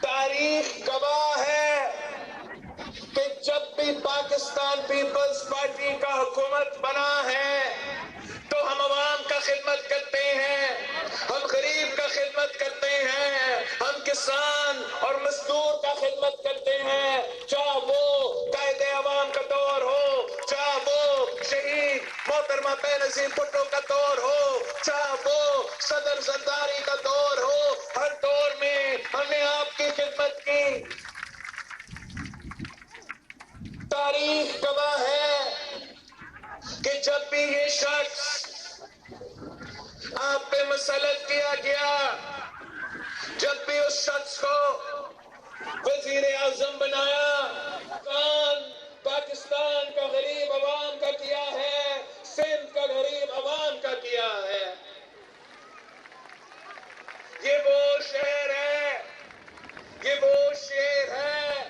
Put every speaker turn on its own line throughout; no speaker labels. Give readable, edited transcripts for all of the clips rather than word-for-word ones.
تاریخ گواہ ہے کہ جب بھی پاکستان پیپلز پارٹی کا حکومت بنا ہے تو ہم عوام کا خدمت کرتے ہیں، ہم غریب کا خدمت کرتے ہیں، ہم کسان اور مزدور کا خدمت کرتے ہیں، چاہے وہ قائد عوام کا دور ہو، چاہے وہ شہید محترمہ بے نظیر بھٹو کا دور ہو، چاہے وہ صدر زرداری کا دور ہو، ہر دور میں ہم نے آپ کی خدمت کی۔ تاریخ گواہ ہے کہ جب بھی یہ شخص آپ پہ مسلط کیا گیا، جب بھی اس شخص کو وزیر اعظم بنایا، کام پاکستان کا غریب عوام کا کیا ہے، سندھ کا غریب عوام کا کیا ہے۔ یہ وہ شہر ہے، یہ وہ شیر ہے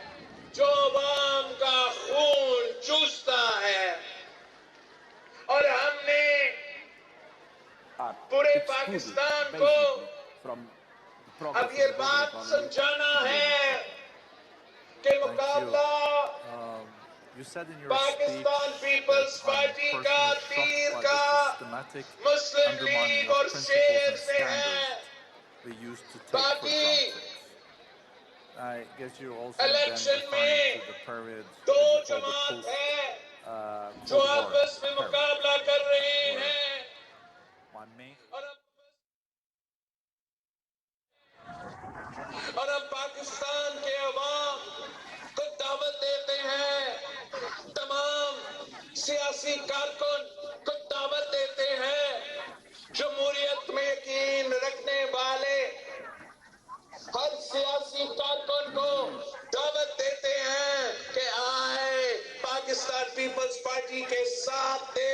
جو عوام کا خون چوستا ہے، اور ہم نے پورے پاکستان کو اب یہ بات سمجھانا ہے کہ مقابلہ پاکستان پیپلز پارٹی کا تیر کا مسلم لیگ اور شیر سے ہے۔ باقی الیکشن میں دو جماعت ہے جو آپس میں مقابلہ کر رہے ہیں، اور اب پاکستان کے عوام کو دعوت دیتے ہیں، تمام سیاسی کارکن کو دعوت دیتے ہیں، جمہوریت میں یقین رکھنے والے ہر سیاسی کارکن کو دعوت دیتے ہیں کہ آئے پاکستان پیپلز پارٹی کے ساتھ دے،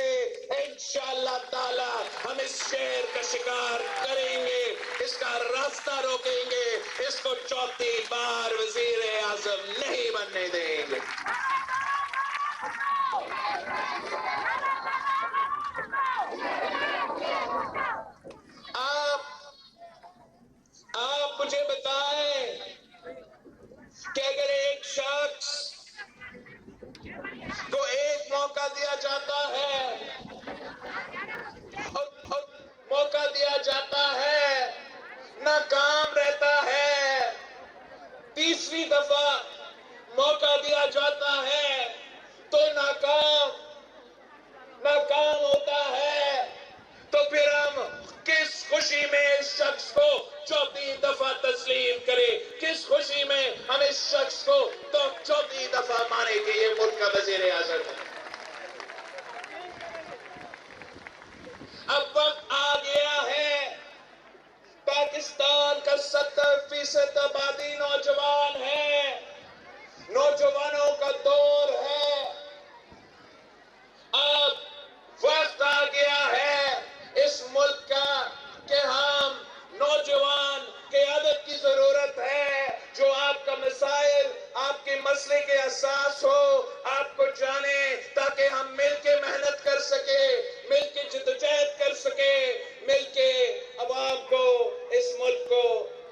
انشاءاللہ تعالی ہم اس شہر کا شکار کریں گے، اس کا راستہ روکیں گے، اس کو چوتھی بار وزیر اعظم نہیں بننے دیں گے۔ آپ مجھے بتائیں کہ اگر ایک شخص کو ایک موقع دیا جاتا ہے اور موقع دیا جاتا ہے، ناکام رہتا ہے، تیسری دفعہ موقع دیا جاتا ہے تو ناکام ہوتا ہے، تو پھر ہم کس خوشی میں اس شخص کو چوتھی دفعہ تسلیم کرے، کس خوشی میں ہم اس شخص کو تو چوتھی دفعہ مانے کہ یہ ملک کا وزیر اعظم ہے۔ اب وقت آ گیا ہے، پاکستان کا 70% آبادی نوجوان ہے، نوجوانوں کا دور ہے، اب وقت آ گیا ہے اس ملک کا کہ ہم نوجوان قیادت کی ضرورت ہے جو آپ کا مسائل، آپ کے مسئلے کے اساس ہو، آپ کو جانے، تاکہ ہم مل کے محنت کر سکے، مل کے جدوجہد کر سکے، مل کے عوام کو، اس ملک کو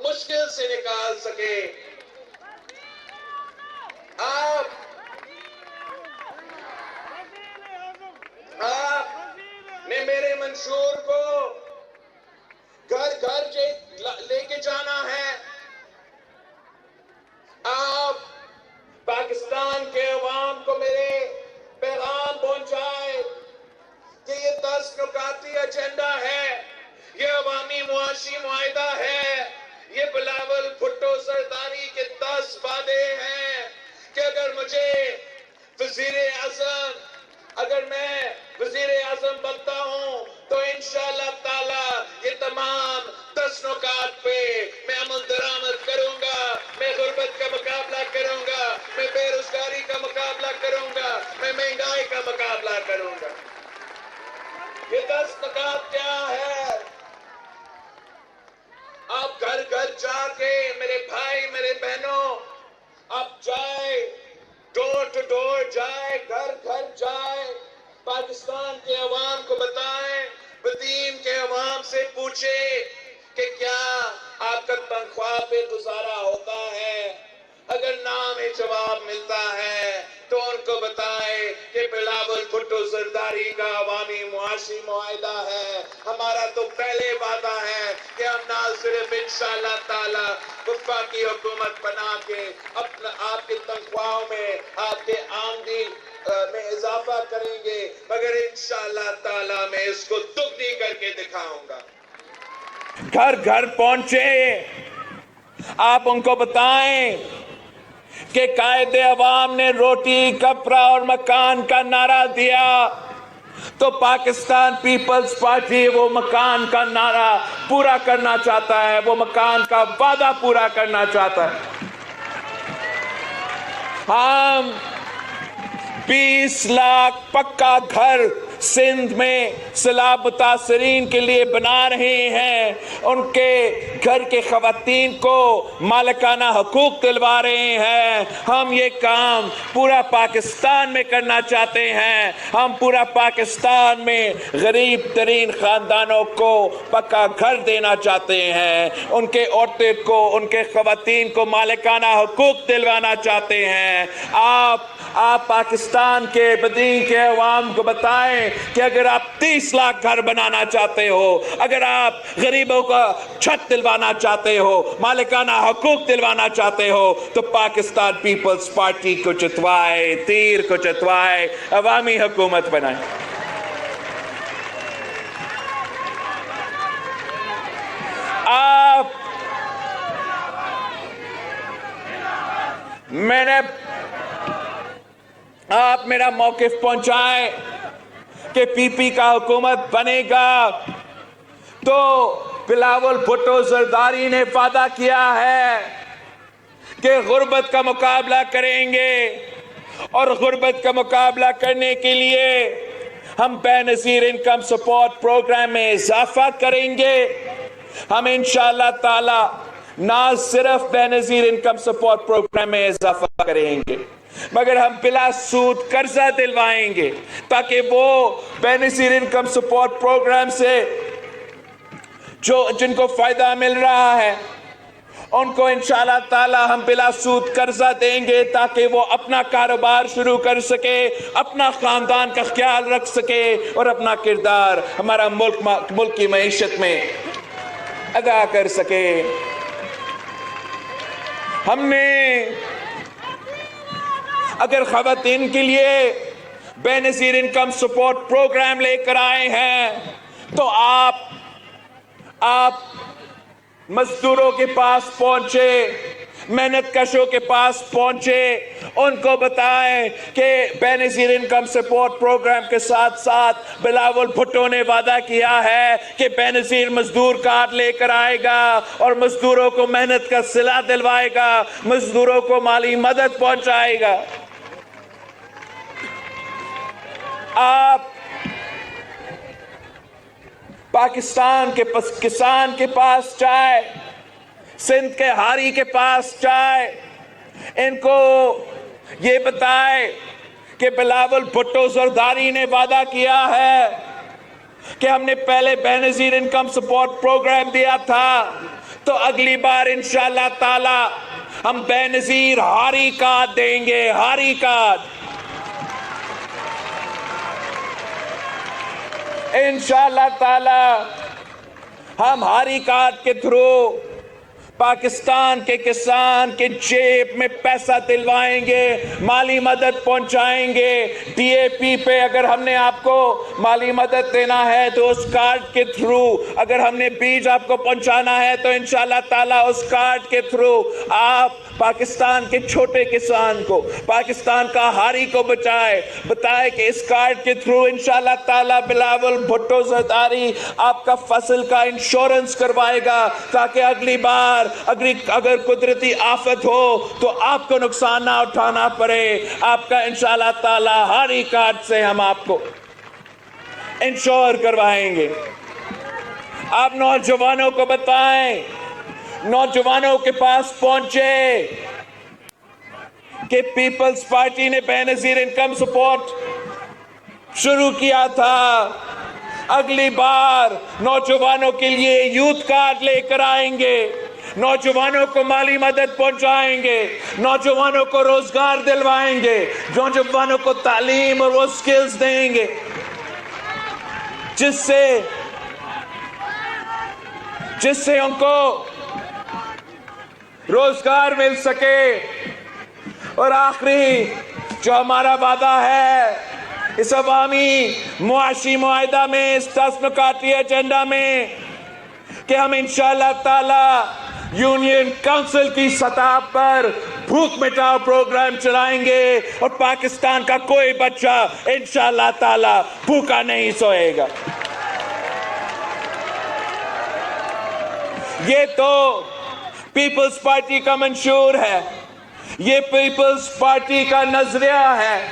مشکل سے نکال سکے۔ آپ نے میرے منشور کو گھر گھر لے کے جانا ہے۔ آپ پاکستان کے عوام کو میرے پیغام پہنچائے کہ یہ 10 نکاتی ایجنڈا ہے، یہ عوامی معاشی معاہدہ ہے، یہ بلاول بھٹو زرداری کے 10 وعدے ہیں کہ اگر میں وزیر اعظم بنتا ہوں تو انشاءاللہ تعالی یہ تمام 10 نکات پہ میں عمل درآمد سے گزارا ہوتا ہے، اگر نام جواب ملتا ہے تو ان کو بتائیں کہ بلاول بھٹو زرداری کا عوامی معاشی معاہدہ ہے۔ ہمارا تو پہلے وعدہ ہے کہ ہم نہ صرف انشاءاللہ تعالی وفاقی حکومت بنا کے آپ کی تنخواہوں میں، آپ کے آمدنی میں اضافہ کریں گے، مگر انشاءاللہ تعالی میں اس کو دگنی کر کے دکھاؤں گا۔
گھر گھر پہنچے، آپ ان کو بتائیں کہ قائد عوام نے روٹی، کپڑا اور مکان کا نعرہ دیا تو پاکستان پیپلز پارٹی وہ مکان کا نعرہ پورا کرنا چاہتا ہے، وہ مکان کا وعدہ پورا کرنا چاہتا ہے۔ ہم 20 لاکھ پکا گھر سندھ میں سیلاب متاثرین کے لیے بنا رہے ہیں، ان کے گھر کے خواتین کو مالکانہ حقوق دلوا رہے ہیں۔ ہم یہ کام پورا پاکستان میں کرنا چاہتے ہیں، ہم پورا پاکستان میں غریب ترین خاندانوں کو پکا گھر دینا چاہتے ہیں، ان کے عورتوں کو، ان کے خواتین کو مالکانہ حقوق دلوانا چاہتے ہیں۔ آپ پاکستان کے بدین کے عوام کو بتائیں کہ اگر آپ 30 لاکھ گھر بنانا چاہتے ہو، اگر آپ غریبوں کا چھت دلوانا چاہتے ہو، مالکانہ حقوق دلوانا چاہتے ہو، تو پاکستان پیپلز پارٹی کو جتوائے، تیر کو جتوائے، عوامی حکومت بنائیں۔ آپ میرا موقف پہنچائیں کہ پی پی کا حکومت بنے گا تو بلاول بھٹو زرداری نے وعدہ کیا ہے کہ غربت کا مقابلہ کریں گے، اور غربت کا مقابلہ کرنے کے لیے ہم بے نظیر انکم سپورٹ پروگرام میں اضافہ کریں گے۔ ہم انشاءاللہ تعالی نہ صرف بے نظیر انکم سپورٹ پروگرام میں اضافہ کریں گے، مگر ہم بلا سود قرضہ دلوائیں گے تاکہ وہ بے نظیر انکم سپورٹ پروگرام سے جن کو فائدہ مل رہا ہے ان کو انشاءاللہ تعالی ہم بلا سود قرضہ دیں گے تاکہ وہ اپنا کاروبار شروع کر سکے، اپنا خاندان کا خیال رکھ سکے اور اپنا کردار ہمارا ملک کی معیشت میں ادا کر سکے۔ ہم نے اگر خواتین کے لیے بے نظیر انکم سپورٹ پروگرام لے کر آئے ہیں تو آپ مزدوروں کے پاس پہنچے، محنت کشوں کے پاس پہنچے، ان کو بتائیں کہ بے نظیر انکم سپورٹ پروگرام کے ساتھ ساتھ بلاول بھٹو نے وعدہ کیا ہے کہ بے نظیر مزدور کارڈ لے کر آئے گا اور مزدوروں کو محنت کا صلہ دلوائے گا، مزدوروں کو مالی مدد پہنچائے گا۔ آپ پاکستان کے کسان کے پاس جائے، سندھ کے ہاری کے پاس جائے، ان کو یہ بتائے کہ بلاول بھٹو زرداری نے وعدہ کیا ہے کہ ہم نے پہلے بے نظیر انکم سپورٹ پروگرام دیا تھا تو اگلی بار انشاءاللہ تعالی ہم بے نظیر ہاری کارڈ دیں گے، ہاری کارڈ۔ انشاءاللہ تعالی ہم ہاری کارڈ کے تھرو پاکستان کے کسان کے جیب میں پیسہ دلوائیں گے، مالی مدد پہنچائیں گے۔ ڈی اے پی پہ اگر ہم نے آپ کو مالی مدد دینا ہے تو اس کارڈ کے تھرو، اگر ہم نے بیج آپ کو پہنچانا ہے تو انشاءاللہ تعالی اس کارڈ کے تھرو آپ پاکستان کے چھوٹے کسان کو، پاکستان کا ہاری کو بتائے کہ اس کارڈ کے تھرو انشاءاللہ تعالی بلاول بھٹو زرداری آپ کا فصل کا انشورنس کروائے گا تاکہ اگلی بار اگر قدرتی آفت ہو تو آپ کو نقصان نہ اٹھانا پڑے۔ آپ کا انشاءاللہ تعالی ہاری کارڈ سے ہم آپ کو انشور کروائیں گے۔ آپ نوجوانوں کو بتائیں، نوجوانوں کے پاس پہنچے کہ پیپلز پارٹی نے بے نظیر انکم سپورٹ شروع کیا تھا، اگلی بار نوجوانوں کے لیے یوتھ کارڈ لے کر آئیں گے، نوجوانوں کو مالی مدد پہنچائیں گے، نوجوانوں کو روزگار دلوائیں گے، نوجوانوں کو تعلیم اور وہ سکلز دیں گے جس سے ان کو روزگار مل سکے۔ اور آخری جو ہمارا وعدہ ہے اس عوامی معاشی معاہدہ میں، اس 10 نکاتی ایجنڈا میں، کہ ہم انشاءاللہ تعالی یونین کونسل کی سطح پر بھوک مٹاؤ پروگرام چلائیں گے اور پاکستان کا کوئی بچہ انشاءاللہ تعالی بھوکا نہیں سوئے گا۔ یہ تو پیپلز پارٹی کا منشور ہے، یہ پیپلز پارٹی کا نظریہ ہے۔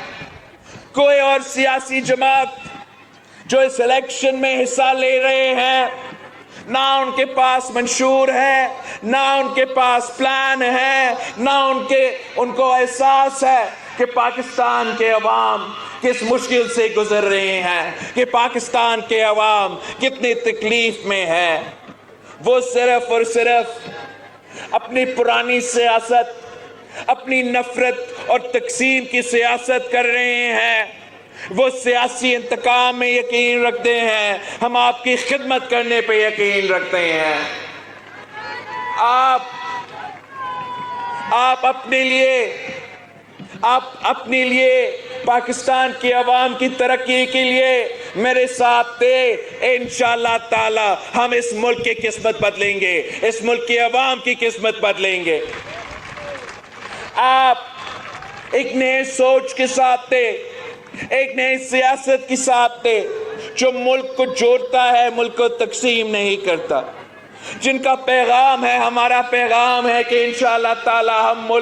کوئی اور سیاسی جماعت جو اس الیکشن میں حصہ لے رہے ہیں، نہ ان کے پاس منشور ہے، نہ ان کے پاس پلان ہے، نہ ان کو احساس ہے کہ پاکستان کے عوام کس مشکل سے گزر رہے ہیں، کہ پاکستان کے عوام کتنی تکلیف میں ہے۔ وہ صرف اور صرف اپنی پرانی سیاست، اپنی نفرت اور تقسیم کی سیاست کر رہے ہیں۔ وہ سیاسی انتقام میں یقین رکھتے ہیں، ہم آپ کی خدمت کرنے پہ یقین رکھتے ہیں۔ آپ اپنے لیے پاکستان کی عوام کی ترقی کے لیے میرے ساتھ تھے۔ انشاءاللہ تعالی ہم اس ملک کی قسمت بدلیں گے، اس ملک کی عوام کی قسمت بدلیں گے۔ آپ ایک نئے سوچ کے ساتھ تھے، ایک نئی سیاست کے ساتھ تھے، جو ملک کو جوڑتا ہے، ملک کو تقسیم نہیں کرتا، جن کا پیغام ہے، ہمارا پیغام ہے کہ انشاءاللہ تعالی ہم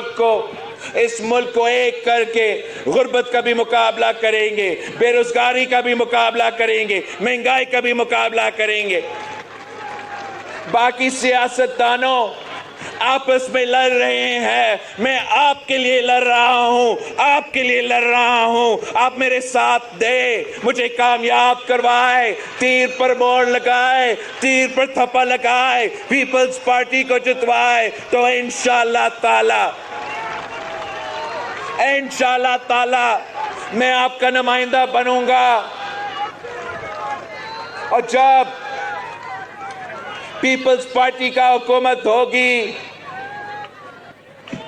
اس ملک کو ایک کر کے غربت کا بھی مقابلہ کریں گے، بے روزگاری کا بھی مقابلہ کریں گے، مہنگائی کا بھی مقابلہ کریں گے۔ باقی سیاستدانوں آپس میں لڑ رہے ہیں، میں آپ کے لیے لڑ رہا ہوں، آپ کے لیے لڑ رہا ہوں۔ آپ میرے ساتھ دے، مجھے کامیاب کروائے، تیر پر موڑ لگائے، تیر پر تھپا لگائے، پیپلز پارٹی کو جتوائے، تو انشاءاللہ تعالی میں آپ کا نمائندہ بنوں گا۔ اور جب پیپلز پارٹی کا حکومت ہوگی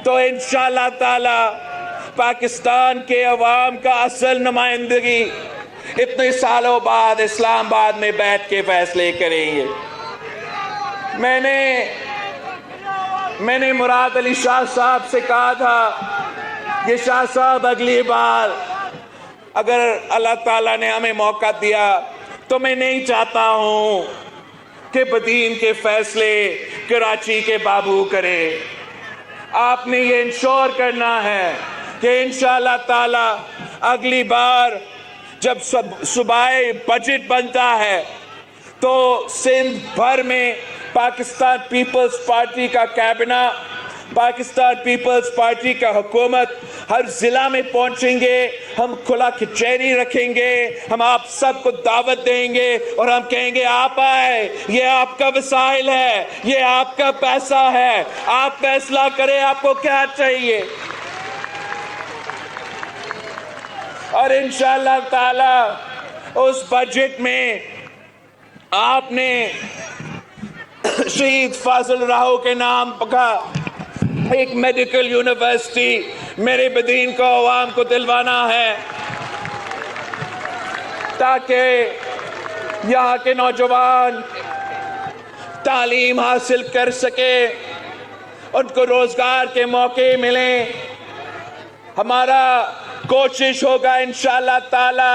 تو انشاءاللہ تعالی پاکستان کے عوام کا اصل نمائندگی اتنے سالوں بعد اسلام آباد میں بیٹھ کے فیصلے کریں گے۔ میں نے مراد علی شاہ صاحب سے کہا تھا کہ شاہ صاحب اگلی بار اگر اللہ تعالیٰ نے ہمیں موقع دیا تو میں نہیں چاہتا ہوں کہ بدین کے فیصلے کراچی کے بابو کرے۔ آپ نے یہ انشور کرنا ہے کہ انشاءاللہ تعالی اگلی بار جب صوبائی بجٹ بنتا ہے تو سندھ بھر میں پاکستان پیپلز پارٹی کا کابینہ، پاکستان پیپلز پارٹی کا حکومت ہر ضلع میں پہنچیں گے، ہم کھلا کچہری رکھیں گے، ہم آپ سب کو دعوت دیں گے اور ہم کہیں گے آپ آئے، یہ آپ کا وسائل ہے، یہ آپ کا پیسہ ہے، آپ فیصلہ کریں آپ کو کیا چاہیے۔ اور انشاءاللہ تعالی اس بجٹ میں آپ نے شہید فاضل راہو کے نام کا ایک میڈیکل یونیورسٹی میرے بدین کو عوام کو دلوانا ہے تاکہ یہاں کے نوجوان تعلیم حاصل کر سکے، ان کو روزگار کے موقع ملیں۔ ہمارا کوشش ہوگا انشاءاللہ تعالی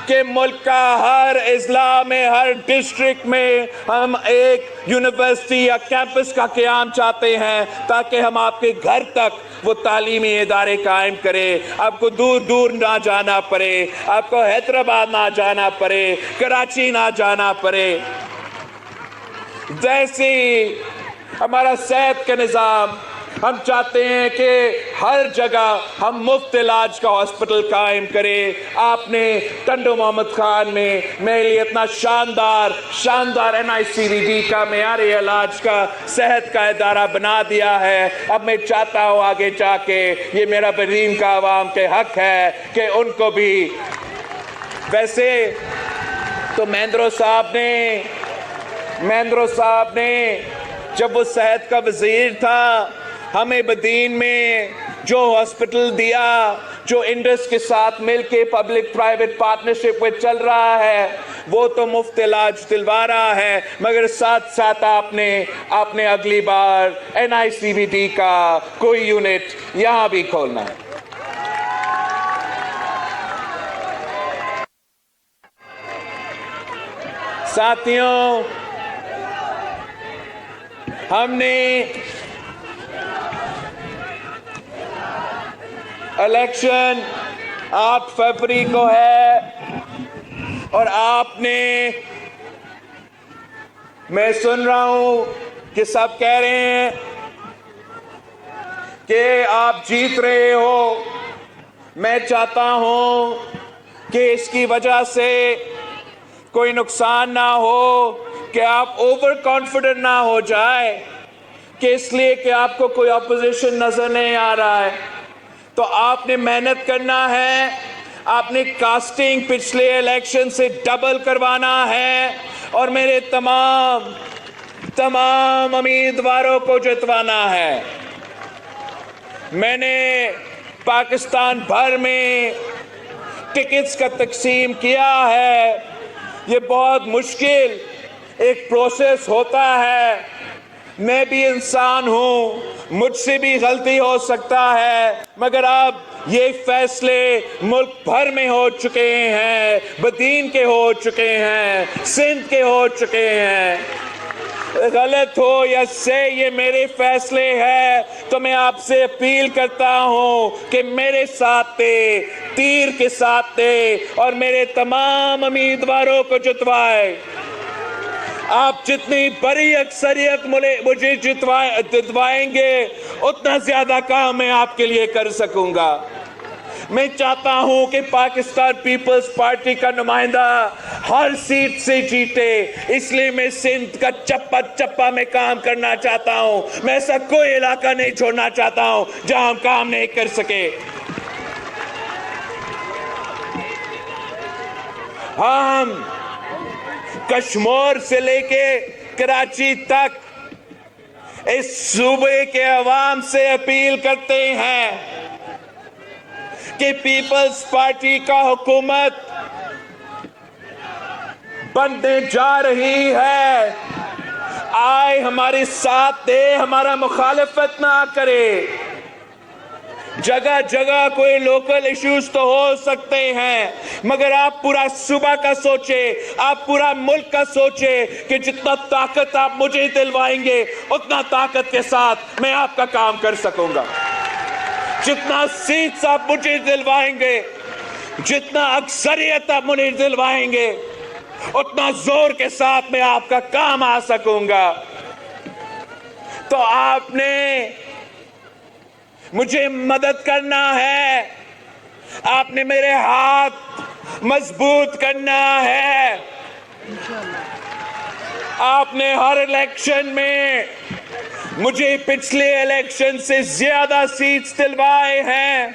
کہ ملک کا ہر اضلاع میں، ہر ڈسٹرکٹ میں ہم ایک یونیورسٹی یا کیمپس کا قیام چاہتے ہیں تاکہ ہم آپ کے گھر تک وہ تعلیمی ادارے قائم کریں، آپ کو دور دور نہ جانا پڑے، آپ کو حیدرآباد نہ جانا پڑے، کراچی نہ جانا پڑے۔ جیسے ہمارا صحت کا نظام ہم چاہتے ہیں کہ ہر جگہ ہم مفت علاج کا ہاسپٹل قائم کریں. آپ نے ٹنڈو محمد خان میں میرے لیے اتنا شاندار NICVD کا معیاری علاج کا صحت کا ادارہ بنا دیا ہے. اب میں چاہتا ہوں آگے جا کے یہ میرا برین کا عوام کے حق ہے کہ ان کو بھی. ویسے تو مہندرو صاحب نے جب وہ صحت کا وزیر تھا ہمیں بدین میں جو ہاسپٹل دیا، جو انڈس کے ساتھ مل کے پبلک پرائیویٹ پارٹنرشپ میں چل رہا ہے، وہ تو مفت علاج دلوا رہا ہے، مگر ساتھ ساتھ آپ نے اگلی بار NICVD کا کوئی یونٹ یہاں بھی کھولنا ہے. ساتھیوں، ہم نے الیکشن 8 فروری کو ہے اور میں سن رہا ہوں کہ سب کہہ رہے ہیں کہ آپ جیت رہے ہو. میں چاہتا ہوں کہ اس کی وجہ سے کوئی نقصان نہ ہو، کہ آپ اوور کانفیڈنٹ نہ ہو جائے کہ اس لیے کہ آپ کو کوئی اپوزیشن نظر نہیں آ رہا ہے. تو آپ نے محنت کرنا ہے، آپ نے کاسٹنگ پچھلے الیکشن سے ڈبل کروانا ہے اور میرے تمام امیدواروں کو جتوانا ہے. میں نے پاکستان بھر میں ٹکٹس کا تقسیم کیا ہے. یہ بہت مشکل ایک پروسیس ہوتا ہے. میں بھی انسان ہوں، مجھ سے بھی غلطی ہو سکتا ہے، مگر اب یہ فیصلے ملک بھر میں ہو چکے ہیں، بدین کے ہو چکے ہیں، سندھ کے ہو چکے ہیں. غلط ہو یا صحیح، یہ میرے فیصلے ہیں. تو میں آپ سے اپیل کرتا ہوں کہ میرے ساتھ دے، تیر کے ساتھ دے اور میرے تمام امیدواروں کو جتوائے. آپ جتنی بڑی اکثریت مجھے جتوائیں گے اتنا زیادہ کام میں آپ کے لیے کر سکوں گا. میں چاہتا ہوں کہ پاکستان پیپلز پارٹی کا نمائندہ ہر سیٹ سے جیتے، اس لیے میں سندھ کا چپا میں کام کرنا چاہتا ہوں. میں ایسا کوئی علاقہ نہیں چھوڑنا چاہتا ہوں جہاں ہم کام نہیں کر سکے. ہم کشمیر سے لے کے کراچی تک اس صوبے کے عوام سے اپیل کرتے ہیں کہ پیپلز پارٹی کا حکومت بننے جا رہی ہے. آئے ہمارے ساتھ دے، ہمارا مخالفت نہ کرے. جگہ جگہ کوئی لوکل ایشوز تو ہو سکتے ہیں، مگر آپ پورا صوبہ کا سوچے، آپ پورا ملک کا سوچے کہ جتنا طاقت آپ مجھے دلوائیں گے اتنا طاقت کے ساتھ میں آپ کا کام کر سکوں گا. جتنا سیٹس آپ مجھے دلوائیں گے، جتنا اکثریت آپ مجھے دلوائیں گے، اتنا زور کے ساتھ میں آپ کا کام آ سکوں گا. تو آپ نے مجھے مدد کرنا ہے، آپ نے میرے ہاتھ مضبوط کرنا ہے. آپ نے ہر الیکشن میں مجھے پچھلے الیکشن سے زیادہ سیٹس دلوائے ہیں.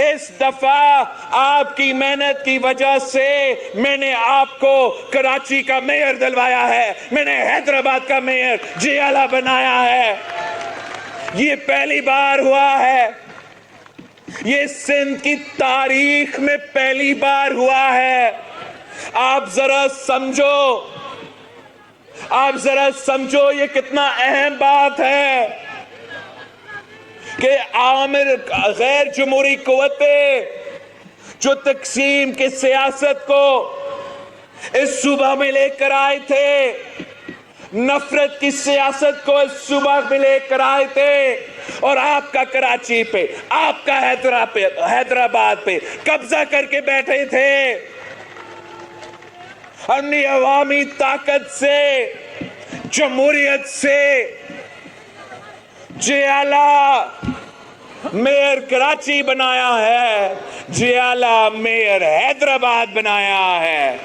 اس دفعہ آپ کی محنت کی وجہ سے میں نے آپ کو کراچی کا میئر دلوایا ہے، میں نے حیدرآباد کا میئر جیالہ بنایا ہے. یہ پہلی بار ہوا ہے، یہ سندھ کی تاریخ میں پہلی بار ہوا ہے. آپ ذرا سمجھو یہ کتنا اہم بات ہے کہ عامر غیر جمہوری قوتیں جو تقسیم کی سیاست کو اس صوبہ میں لے کر آئے تھے، نفرت کی سیاست کو اس صوبہ میں لے کر آئے تھے، اور آپ کا کراچی پہ، آپ کا حیدرآباد پہ قبضہ کر کے بیٹھے تھے. ہم نے عوامی طاقت سے، جمہوریت سے جیالہ میئر کراچی بنایا ہے، جیالہ میئر حیدرآباد بنایا ہے۔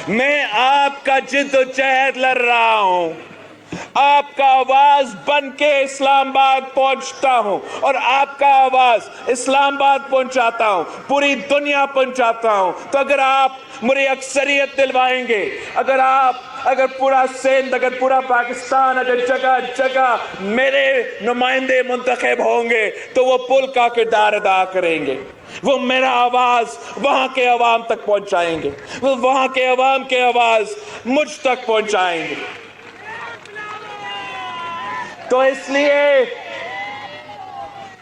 میں آپ کا جد و جہد لڑ رہا ہوں، آپ کا آواز بن کے اسلام آباد پہنچتا ہوں، اور آپ کا آواز اسلام آباد پہنچاتا ہوں، پوری دنیا پہنچاتا ہوں۔ تو اگر آپ مجھے اکثریت دلوائیں گے، اگر پورا سندھ، اگر پورا پاکستان، اگر جگہ جگہ میرے نمائندے منتخب ہوں گے تو وہ پل کا کردار ادا کریں گے، وہ میرا آواز وہاں کے عوام تک پہنچائیں گے، وہ وہاں کے عوام کے آواز مجھ تک پہنچائیں گے۔ تو اس لیے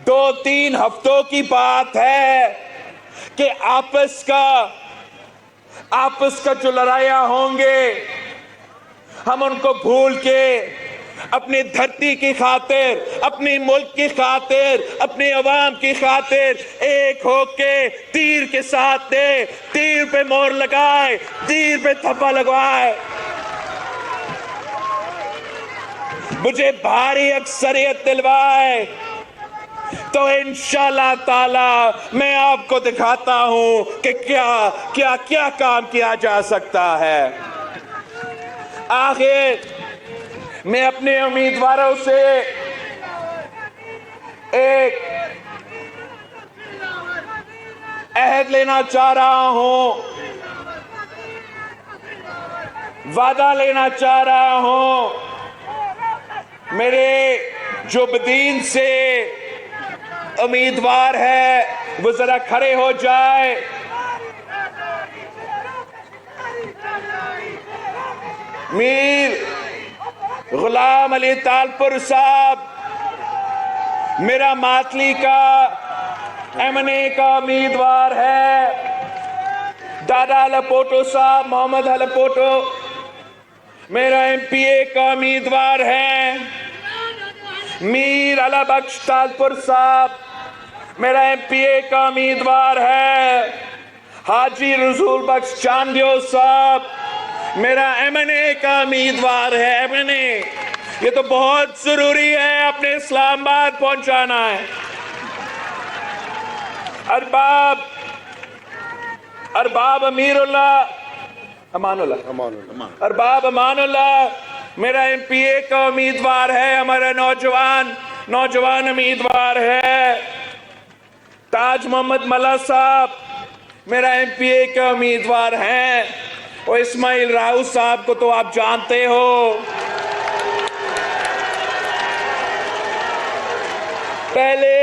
2-3 ہفتوں کی بات ہے کہ آپس کا جو لڑائیاں ہوں گے، ہم ان کو بھول کے اپنی دھرتی کی خاطر، اپنی ملک کی خاطر، اپنی عوام کی خاطر ایک ہو کے تیر کے ساتھ دے، تیر پہ مہر لگائے، تیر پہ تھپا لگوائے۔ مجھے بھاری اکثریت دلوائے تو انشاءاللہ تعالی میں آپ کو دکھاتا ہوں کہ کیا کام کیا جا سکتا ہے۔ آخر میں اپنے امیدواروں سے ایک عہد لینا چاہ رہا ہوں، وعدہ لینا چاہ رہا ہوں۔ میرے جو بدین سے امیدوار ہے وہ ذرا کھڑے ہو جائے۔ میر غلام علی تالپور صاحب میرا ماتلی کا M&A کا امیدوار ہے۔ دادا ہلپوٹو صاحب، محمد ہلپوٹو میرا MPA کا امیدوار ہے۔ میر علا بخش تالپور صاحب میرا MPA کا امیدوار ہے۔ حاجی رسول بخش چاندیو صاحب میرا M&A کا امیدوار ہے۔ M&A یہ تو بہت ضروری ہے، اپنے اسلام آباد پہنچانا ہے۔ ارباب امیر اللہ، ارباب امان اللہ میرا MPA کا امیدوار ہے، ہمارا نوجوان امیدوار ہے۔ تاج محمد ملا صاحب میرا MPA کا امیدوار ہے، اور اسماعیل راؤ صاحب کو تو آپ جانتے ہو۔ پہلے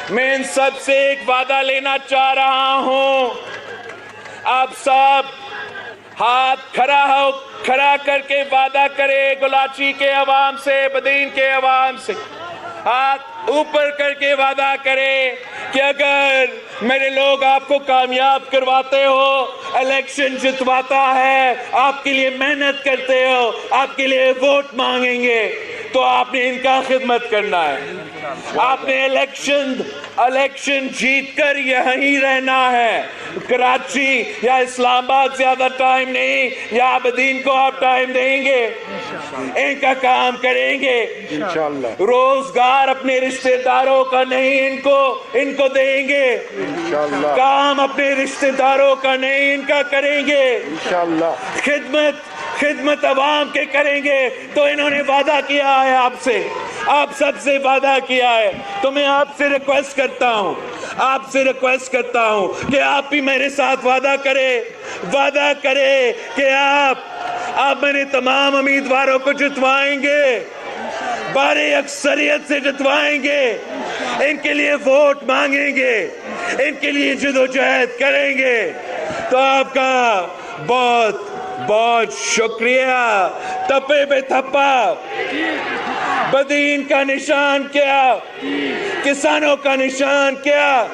میں ان سب سے ایک وعدہ لینا چاہ رہا ہوں، آپ سب ہاتھ کھڑا کر کے وعدہ کرے گلاچی کے عوام سے، بدین کے عوام سے، ہاتھ اوپر کر کے وعدہ کرے کہ اگر میرے لوگ آپ کو کامیاب کرواتے ہو، الیکشن جتواتا ہے، آپ کے لیے محنت کرتے ہو، آپ کے لیے ووٹ مانگیں گے، تو آپ نے ان کا خدمت کرنا ہے۔ آپ نے الیکشن جیت کر یہیں رہنا ہے، کراچی یا اسلام آباد زیادہ ٹائم نہیں، یا عابدین کو آپ ٹائم دیں گے، ان کا کام کریں گے، روزگار اپنے رشتہ داروں کا نہیں ان کو دیں گے، کام اپنے رشتہ داروں کا نہیں ان کا کریں گے، خدمت عوام کے کریں گے۔ تو انہوں نے وعدہ کیا ہے آپ سب سے وعدہ کیا ہے، تو میں آپ سے ریکویسٹ کرتا ہوں کہ آپ بھی میرے ساتھ وعدہ کرے کہ آپ میرے تمام امیدواروں کو جتوائیں گے، بھاری اکثریت سے جتوائیں گے، ان کے لیے ووٹ مانگیں گے، ان کے لیے جدوجہد کریں گے۔ تو آپ کا بہت بہت شکریہ۔ تپے پہ تھپا، بدین کا نشان کیا، کسانوں کا نشان کیا۔